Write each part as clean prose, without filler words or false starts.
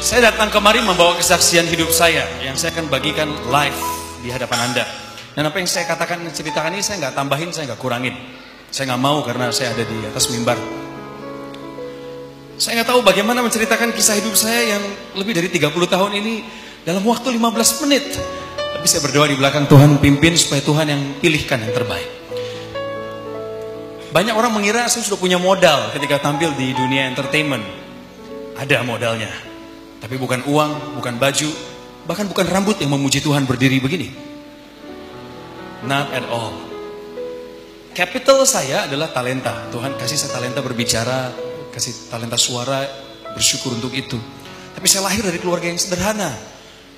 Saya datang kemari membawa kesaksian hidup saya yang saya akan bagikan live di hadapan Anda. Dan apa yang saya katakan, ceritakan ini saya nggak tambahin, saya nggak kurangin. Saya nggak mau karena saya ada di atas mimbar. Saya nggak tahu bagaimana menceritakan kisah hidup saya yang lebih dari 30 tahun ini dalam waktu 15 menit. Tapi saya berdoa di belakang, Tuhan pimpin supaya Tuhan yang pilihkan yang terbaik. Banyak orang mengira saya sudah punya modal ketika tampil di dunia entertainment. Ada modalnya. Tapi bukan uang, bukan baju, bahkan bukan rambut yang memuji Tuhan berdiri begini. Not at all. Capital saya adalah talenta. Tuhan kasih saya talenta berbicara, kasih talenta suara, bersyukur untuk itu. Tapi saya lahir dari keluarga yang sederhana.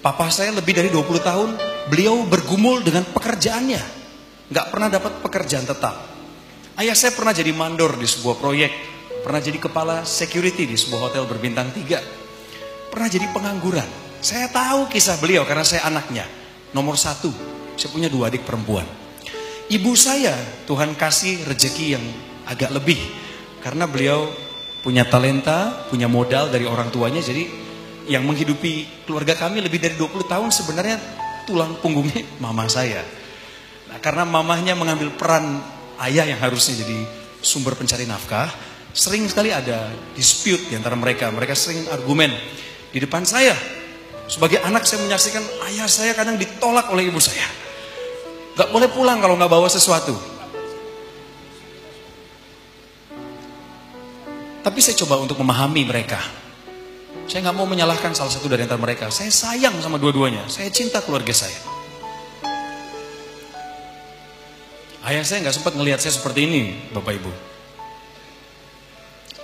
Papa saya lebih dari 20 tahun, beliau bergumul dengan pekerjaannya. Gak pernah dapat pekerjaan tetap. Ayah saya pernah jadi mandor di sebuah proyek, pernah jadi kepala security di sebuah hotel berbintang 3, pernah jadi pengangguran. Saya tahu kisah beliau karena saya anaknya, nomor 1, saya punya 2 adik perempuan. Ibu saya, Tuhan kasih rezeki yang agak lebih, karena beliau punya talenta, punya modal dari orang tuanya, jadi yang menghidupi keluarga kami lebih dari 20 tahun sebenarnya tulang punggungnya mama saya. Nah, karena mamahnya mengambil peran ayah yang harusnya jadi sumber pencari nafkah, sering sekali ada dispute di antara mereka. Mereka sering argumen di depan saya. Sebagai anak saya menyaksikan ayah saya kadang ditolak oleh ibu saya. Gak boleh pulang kalau gak bawa sesuatu. Tapi saya coba untuk memahami mereka. Saya gak mau menyalahkan salah satu dari antara mereka. Saya sayang sama dua-duanya. Saya cinta keluarga saya. Ayah saya gak sempat ngelihat saya seperti ini, Bapak Ibu.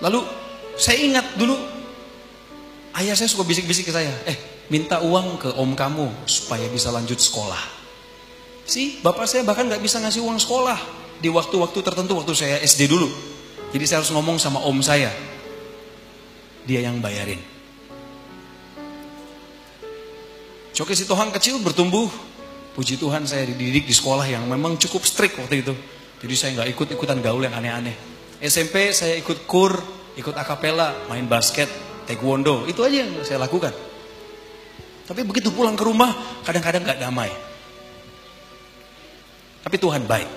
Lalu saya ingat dulu, ayah saya suka bisik-bisik ke saya, minta uang ke om kamu supaya bisa lanjut sekolah. Bapak saya bahkan gak bisa ngasih uang sekolah di waktu-waktu tertentu, waktu saya SD dulu. Jadi saya harus ngomong sama om saya, dia yang bayarin. Coke si Tohang kecil bertumbuh. Puji Tuhan saya dididik di sekolah yang memang cukup strict waktu itu. Jadi saya nggak ikut-ikutan gaul yang aneh-aneh. SMP saya ikut kur, ikut akapela, main basket, taekwondo. Itu aja yang saya lakukan. Tapi begitu pulang ke rumah, kadang-kadang nggak damai. Tapi Tuhan baik.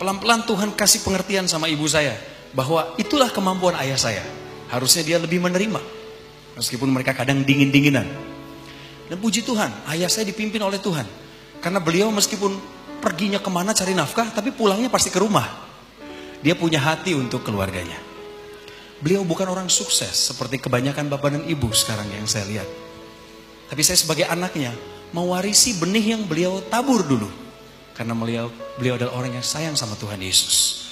Pelan-pelan Tuhan kasih pengertian sama ibu saya. Bahwa itulah kemampuan ayah saya. Harusnya dia lebih menerima. Meskipun mereka kadang dingin-dinginan. Dan puji Tuhan, ayah saya dipimpin oleh Tuhan. Karena beliau meskipun perginya kemana cari nafkah, tapi pulangnya pasti ke rumah. Dia punya hati untuk keluarganya. Beliau bukan orang sukses seperti kebanyakan bapak dan ibu sekarang yang saya lihat. Tapi saya sebagai anaknya mewarisi benih yang beliau tabur dulu. Karena beliau adalah orang yang sayang sama Tuhan Yesus.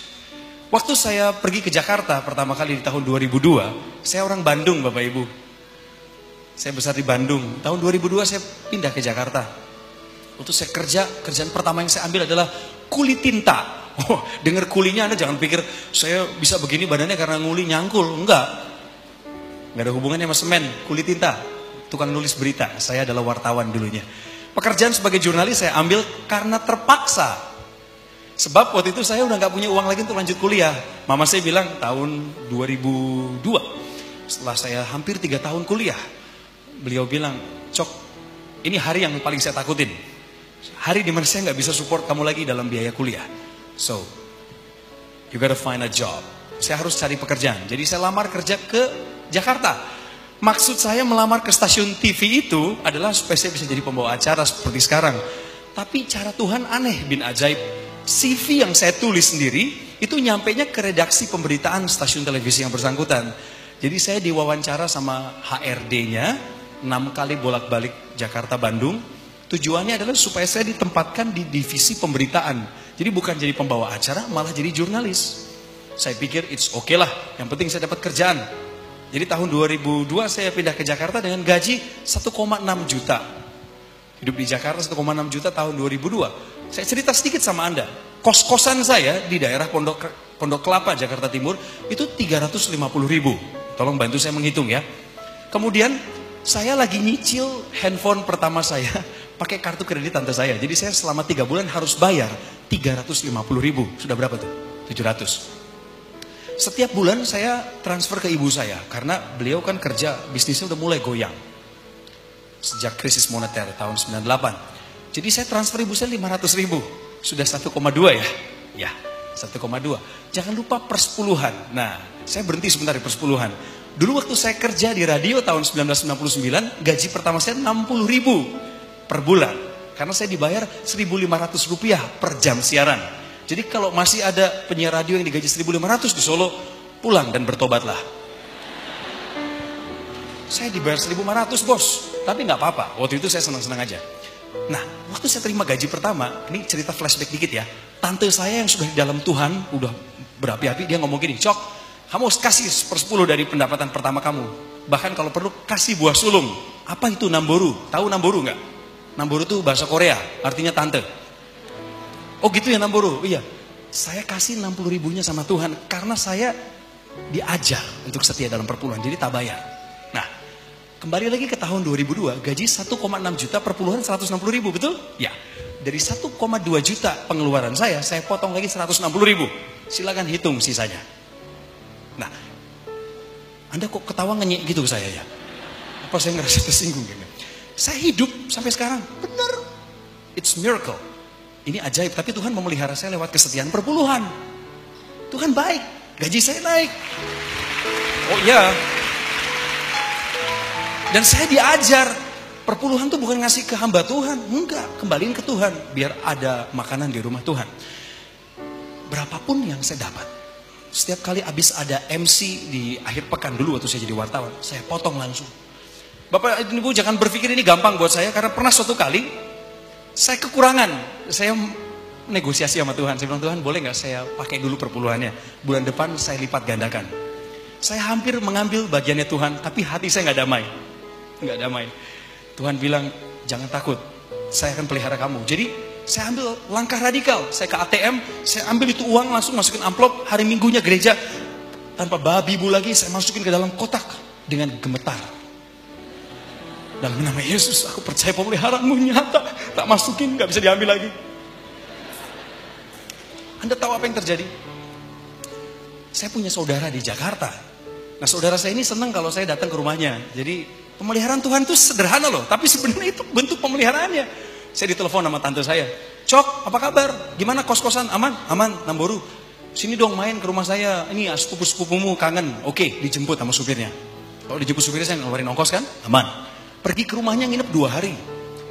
Waktu saya pergi ke Jakarta pertama kali di tahun 2002, saya orang Bandung Bapak Ibu. Saya besar di Bandung. Tahun 2002 saya pindah ke Jakarta. Waktu saya kerjaan pertama yang saya ambil adalah kuli tinta. Oh, dengar kulinya Anda jangan pikir saya bisa begini badannya karena nguli nyangkul. Enggak ada hubungannya sama semen. Kuli tinta, tukang nulis berita. Saya adalah wartawan dulunya. Pekerjaan sebagai jurnalis saya ambil karena terpaksa. Sebab waktu itu saya udah gak punya uang lagi untuk lanjut kuliah. Mama saya bilang tahun 2002, setelah saya hampir 3 tahun kuliah, beliau bilang, Cok, ini hari yang paling saya takutin. Hari dimana saya gak bisa support kamu lagi dalam biaya kuliah. So, you gotta find a job. Saya harus cari pekerjaan. Jadi saya lamar kerja ke Jakarta. Maksud saya melamar ke stasiun TV itu adalah supaya saya bisa jadi pembawa acara seperti sekarang. Tapi cara Tuhan aneh bin ajaib. CV yang saya tulis sendiri itu nyampainya ke redaksi pemberitaan stasiun televisi yang bersangkutan. Jadi saya diwawancara sama HRD-nya 6 kali bolak-balik Jakarta-Bandung. Tujuannya adalah supaya saya ditempatkan di divisi pemberitaan. Jadi bukan jadi pembawa acara, malah jadi jurnalis. Saya pikir it's okay lah, yang penting saya dapat kerjaan. Jadi tahun 2002 saya pindah ke Jakarta dengan gaji 1,6 juta. Hidup di Jakarta 1,6 juta tahun 2002. Saya cerita sedikit sama Anda. Kos-kosan saya di daerah Pondok Kelapa, Jakarta Timur, itu 350.000. Tolong bantu saya menghitung ya. Kemudian saya lagi nyicil handphone pertama saya pakai kartu kredit tante saya. Jadi saya selama 3 bulan harus bayar 350.000. Sudah berapa tuh? 700. Setiap bulan saya transfer ke ibu saya. Karena beliau kan kerja, bisnisnya udah mulai goyang. sejak krisis moneter tahun 98. Jadi saya transfer ibu saya 500.000. Sudah 1,2 ya? Ya, 1,2. Jangan lupa persepuluhan. Nah, saya berhenti sebentar di persepuluhan. Dulu waktu saya kerja di radio tahun 1999, gaji pertama saya 60.000 per bulan. Karena saya dibayar 1.500 rupiah per jam siaran. Jadi kalau masih ada penyiar radio yang digaji 1.500 di Solo, pulang dan bertobatlah. Saya dibayar 1.500 bos, tapi nggak apa-apa. Waktu itu saya senang-senang aja. Nah, waktu saya terima gaji pertama, ini cerita flashback dikit ya. Tante saya yang sudah di dalam Tuhan, udah berapi-api, dia ngomong gini, Cok, kamu kasih 1/10 dari pendapatan pertama kamu. Bahkan kalau perlu kasih buah sulung. Apa itu namboru? Tahu namboru nggak? Namboru itu bahasa Korea, artinya tante. Oh gitu ya namboru? Iya. Saya kasih 60.000-nya sama Tuhan karena saya diajar untuk setia dalam perpuluhan, jadi tak bayar. Nah, kembali lagi ke tahun 2002, gaji 1,6 juta per puluhan 160.000, betul? Ya. Dari 1,2 juta pengeluaran saya potong lagi 160.000. Silakan hitung sisanya. Nah, Anda kok ketawa ngenyek gitu ke saya ya? Apa saya ngerasa tersinggung gitu? Saya hidup sampai sekarang, benar. It's miracle. Ini ajaib, tapi Tuhan memelihara saya lewat kesetiaan perpuluhan. Tuhan baik, gaji saya naik. Oh iya. Dan saya diajar, perpuluhan tuh bukan ngasih ke hamba Tuhan, enggak, kembaliin ke Tuhan, biar ada makanan di rumah Tuhan. Berapapun yang saya dapat, setiap kali habis ada MC di akhir pekan dulu waktu saya jadi wartawan, saya potong langsung. Bapak Ibu jangan berpikir ini gampang buat saya, karena pernah suatu kali saya kekurangan. Saya negosiasi sama Tuhan, saya bilang, Tuhan boleh gak saya pakai dulu perpuluhannya, bulan depan saya lipat gandakan. Saya hampir mengambil bagiannya Tuhan, tapi hati saya gak damai. Gak damai. Tuhan bilang, jangan takut, saya akan pelihara kamu. Jadi saya ambil langkah radikal, saya ke ATM, saya ambil itu uang langsung masukin amplop, hari Minggunya gereja, tanpa babi bu lagi, saya masukin ke dalam kotak dengan gemetar. Dalam nama Yesus, aku percaya pemeliharaanmu nyata. Tak masukin, gak bisa diambil lagi. Anda tahu apa yang terjadi? Saya punya saudara di Jakarta. Nah saudara saya ini senang kalau saya datang ke rumahnya. Jadi pemeliharaan Tuhan itu sederhana loh. Tapi sebenarnya itu bentuk pemeliharaannya. Saya ditelepon sama tante saya. Cok, apa kabar? Gimana kos-kosan? Aman? Aman, Namboru. Sini dong main ke rumah saya. Ini sepupu-sepupumu kangen. Oke, dijemput sama supirnya. Kalau dijemput supirnya saya ngeluarin ongkos kan? Aman. Pergi ke rumahnya nginep 2 hari.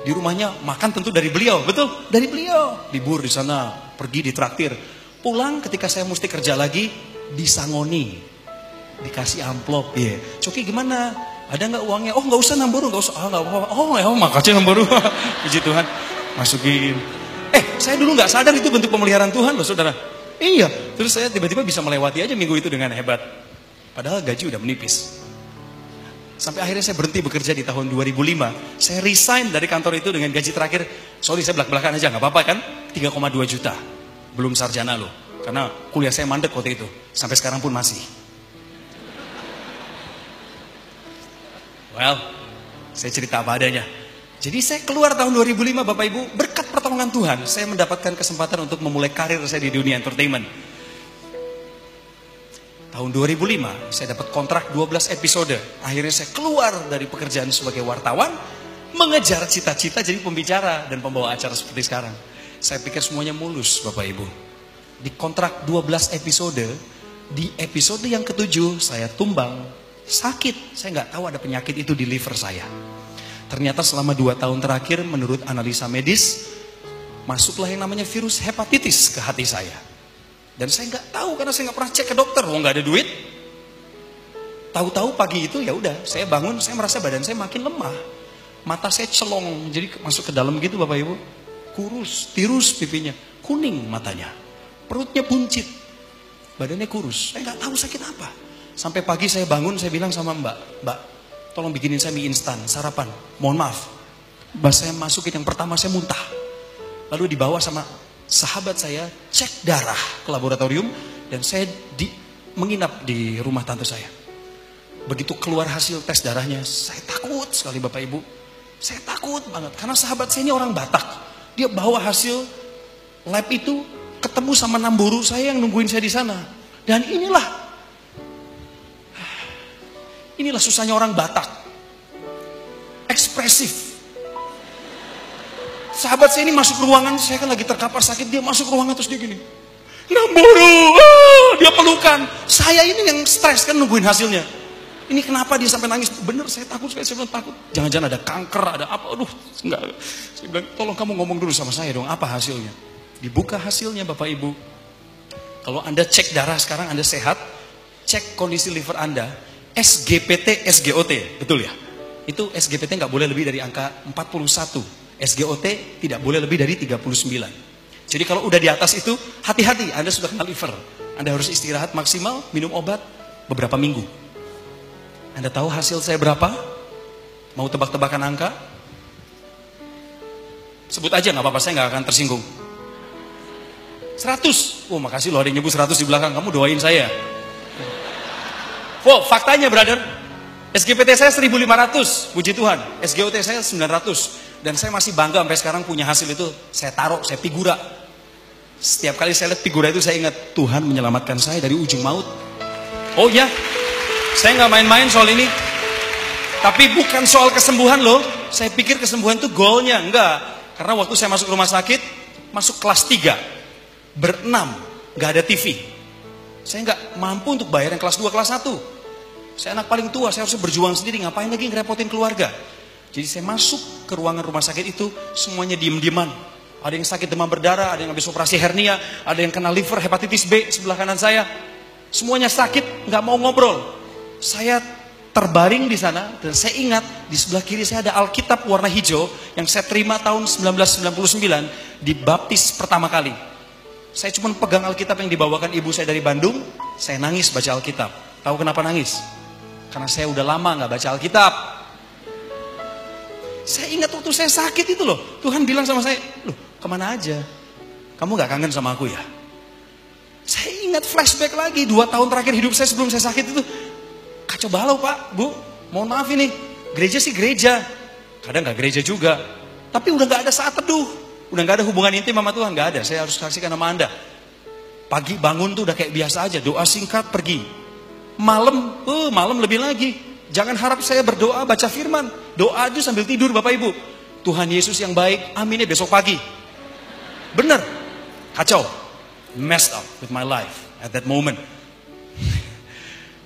Di rumahnya makan tentu dari beliau, betul? Dari beliau. Libur di sana, pergi ditraktir. Pulang ketika saya mesti kerja lagi, disangoni. Dikasih amplop. Yeah. Coki gimana? Ada nggak uangnya? Oh nggak usah Namboru, nggak usah. Oh nggak apa-apa. Oh ya makasih Namboru. Puji Tuhan. Masukin. Saya dulu nggak sadar itu bentuk pemeliharaan Tuhan loh saudara. Iya. Terus saya tiba-tiba bisa melewati aja minggu itu dengan hebat. Padahal gaji udah menipis. Sampai akhirnya saya berhenti bekerja di tahun 2005. Saya resign dari kantor itu dengan gaji terakhir. Sorry saya belak-belakan aja, gak apa-apa kan? 3,2 juta. Belum sarjana loh. Karena kuliah saya mandek waktu itu. Sampai sekarang pun masih. Well, saya cerita apa adanya. Jadi saya keluar tahun 2005 Bapak Ibu. Berkat pertolongan Tuhan, saya mendapatkan kesempatan untuk memulai karir saya di dunia entertainment. Tahun 2005 saya dapat kontrak 12 episode. Akhirnya saya keluar dari pekerjaan sebagai wartawan, mengejar cita-cita jadi pembicara dan pembawa acara seperti sekarang. Saya pikir semuanya mulus Bapak Ibu. Di kontrak 12 episode, di episode yang ke-7 saya tumbang, sakit. Saya nggak tahu ada penyakit itu di liver saya. Ternyata selama 2 tahun terakhir menurut analisa medis, masuklah yang namanya virus hepatitis ke hati saya. Dan saya nggak tahu karena saya nggak pernah cek ke dokter, nggak ada duit. Tahu-tahu pagi itu ya udah, saya bangun, saya merasa badan saya makin lemah, mata saya celong, jadi masuk ke dalam gitu Bapak Ibu, kurus, tirus pipinya, kuning matanya, perutnya buncit, badannya kurus. Saya nggak tahu sakit apa. Sampai pagi saya bangun, saya bilang sama Mbak, tolong bikinin saya mie instan, sarapan. Mohon maaf, saya masukin yang pertama saya muntah, lalu dibawa sama sahabat saya cek darah ke laboratorium dan saya menginap di rumah tante saya. Begitu keluar hasil tes darahnya, saya takut sekali Bapak Ibu. Saya takut banget karena sahabat saya ini orang Batak. Dia bawa hasil lab itu, ketemu sama Namboru saya yang nungguin saya di sana. Dan inilah susahnya orang Batak. ekspresif. Sahabat saya ini masuk ruangan, saya kan lagi terkapar sakit, dia masuk ruangan terus dia gini. Namburu, dia pelukan. Saya ini yang stres kan nungguin hasilnya. Ini kenapa dia sampai nangis? Bener, saya takut sekali, saya bilang takut. Jangan-jangan ada kanker, ada apa? Aduh, enggak. Saya bilang, tolong kamu ngomong dulu sama saya dong, apa hasilnya? Dibuka hasilnya Bapak Ibu. Kalau Anda cek darah sekarang, Anda sehat, cek kondisi liver Anda, SGPT, SGOT, betul ya? Itu SGPT nggak boleh lebih dari angka 41. SGOT tidak boleh lebih dari 39. Jadi kalau udah di atas itu, hati-hati, Anda sudah kena liver. Anda harus istirahat maksimal, minum obat beberapa minggu. Anda tahu hasil saya berapa? Mau tebak-tebakan angka? Sebut aja, nggak apa-apa, saya nggak akan tersinggung. 100. Oh, makasih loh ada yang nyebut 100 di belakang. Kamu doain saya. Wow, faktanya brother, SGPT saya 1500, puji Tuhan. SGOT saya 900. Dan saya masih bangga sampai sekarang punya hasil itu. Saya taruh, saya figura. Setiap kali saya lihat figura itu saya ingat, Tuhan menyelamatkan saya dari ujung maut. Oh ya, saya nggak main-main soal ini. Tapi bukan soal kesembuhan loh. Saya pikir kesembuhan itu goalnya. Enggak. Karena waktu saya masuk rumah sakit, masuk kelas 3, berenam, nggak ada TV. Saya nggak mampu untuk bayar yang kelas 2, kelas 1. Saya anak paling tua, saya harus berjuang sendiri, ngapain lagi ngerepotin keluarga. Jadi saya masuk ke ruangan rumah sakit itu, semuanya diem-dieman. Ada yang sakit demam berdarah, ada yang habis operasi hernia, ada yang kena liver, hepatitis B sebelah kanan saya. Semuanya sakit, nggak mau ngobrol. Saya terbaring di sana, dan saya ingat di sebelah kiri saya ada Alkitab warna hijau yang saya terima tahun 1999, dibaptis pertama kali. Saya cuma pegang Alkitab yang dibawakan ibu saya dari Bandung, saya nangis baca Alkitab. Tahu kenapa nangis? Karena saya udah lama nggak baca Alkitab. Saya ingat waktu saya sakit itu loh, Tuhan bilang sama saya, loh kemana aja? Kamu gak kangen sama aku ya? Saya ingat flashback lagi, 2 tahun terakhir hidup saya sebelum saya sakit itu, kacau balau Pak, Bu, mohon maaf ini, gereja sih gereja, kadang gak gereja juga, tapi udah gak ada saat teduh, udah gak ada hubungan intim sama Tuhan, gak ada, saya harus saksikan sama Anda. Pagi bangun tuh udah kayak biasa aja, doa singkat pergi, malam lebih lagi. Jangan harap saya berdoa baca firman, doa aja sambil tidur Bapak Ibu. Tuhan Yesus yang baik, aminnya besok pagi. Bener, kacau, messed up with my life at that moment.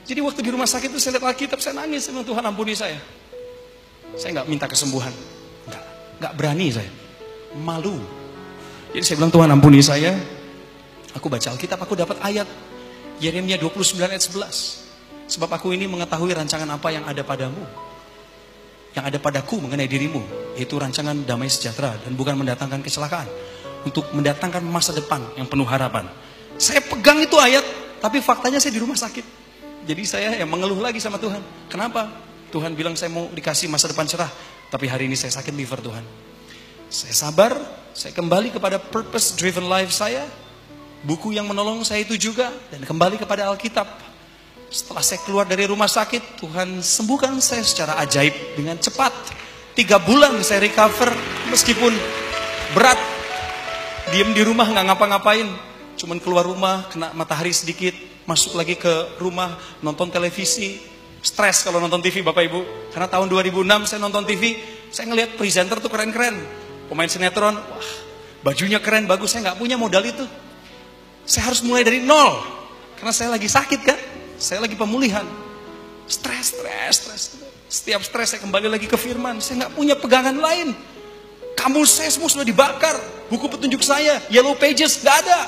Jadi waktu di rumah sakit itu saya lihat Alkitab, saya nangis, saya bilang, Tuhan ampuni saya. Saya nggak minta kesembuhan, nggak berani saya, malu. Jadi saya bilang Tuhan ampuni saya. Aku baca Alkitab, aku dapat ayat Yeremia 29 ayat 11. Sebab aku ini mengetahui rancangan apa yang ada padamu, yang ada padaku mengenai dirimu, yaitu rancangan damai sejahtera dan bukan mendatangkan kecelakaan, untuk mendatangkan masa depan yang penuh harapan. Saya pegang itu ayat, tapi faktanya saya di rumah sakit. Jadi saya yang mengeluh lagi sama Tuhan. Kenapa? Tuhan bilang saya mau dikasih masa depan cerah, tapi hari ini saya sakit liver Tuhan. Saya sabar, saya kembali kepada purpose driven life saya, buku yang menolong saya itu juga, dan kembali kepada Alkitab. Setelah saya keluar dari rumah sakit, Tuhan sembuhkan saya secara ajaib dengan cepat. 3 bulan saya recover, meskipun berat. Diam di rumah nggak ngapa-ngapain, cuman keluar rumah kena matahari sedikit, masuk lagi ke rumah nonton televisi. Stres kalau nonton TV Bapak Ibu, karena tahun 2006 saya nonton TV, saya ngelihat presenter tuh keren-keren, pemain sinetron, wah bajunya keren bagus, saya nggak punya modal itu. Saya harus mulai dari nol, karena saya lagi sakit kan. Saya lagi pemulihan, stres. Setiap stres saya kembali lagi ke firman. Saya nggak punya pegangan lain. Kamus saya semua sudah dibakar. Buku petunjuk saya, Yellow Pages, nggak ada.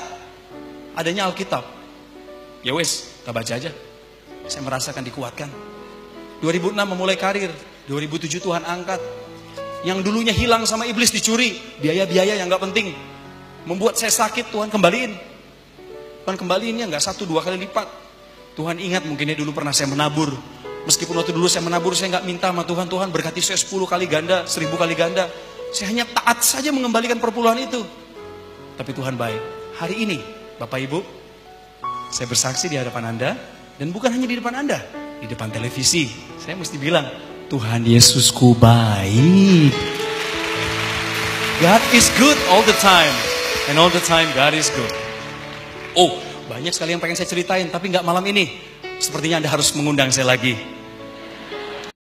Adanya Alkitab. Ya wes, kita baca aja. Saya merasakan dikuatkan. 2006 memulai karir, 2007 Tuhan angkat. Yang dulunya hilang sama iblis dicuri, biaya-biaya yang nggak penting, membuat saya sakit, Tuhan kembaliin. Tuhan kembaliinnya nggak 1-2 kali lipat. Tuhan ingat mungkinnya dulu pernah saya menabur. Meskipun waktu dulu saya menabur, saya nggak minta sama Tuhan, Tuhan berkati saya 10 kali ganda, 1000 kali ganda. Saya hanya taat saja mengembalikan perpuluhan itu. Tapi Tuhan baik. Hari ini, Bapak Ibu, saya bersaksi di hadapan Anda, dan bukan hanya di depan Anda, di depan televisi. Saya mesti bilang, Tuhan Yesusku baik. God is good all the time, and all the time God is good. Oh, banyak sekali yang pengen saya ceritain, tapi nggak malam ini. Sepertinya Anda harus mengundang saya lagi.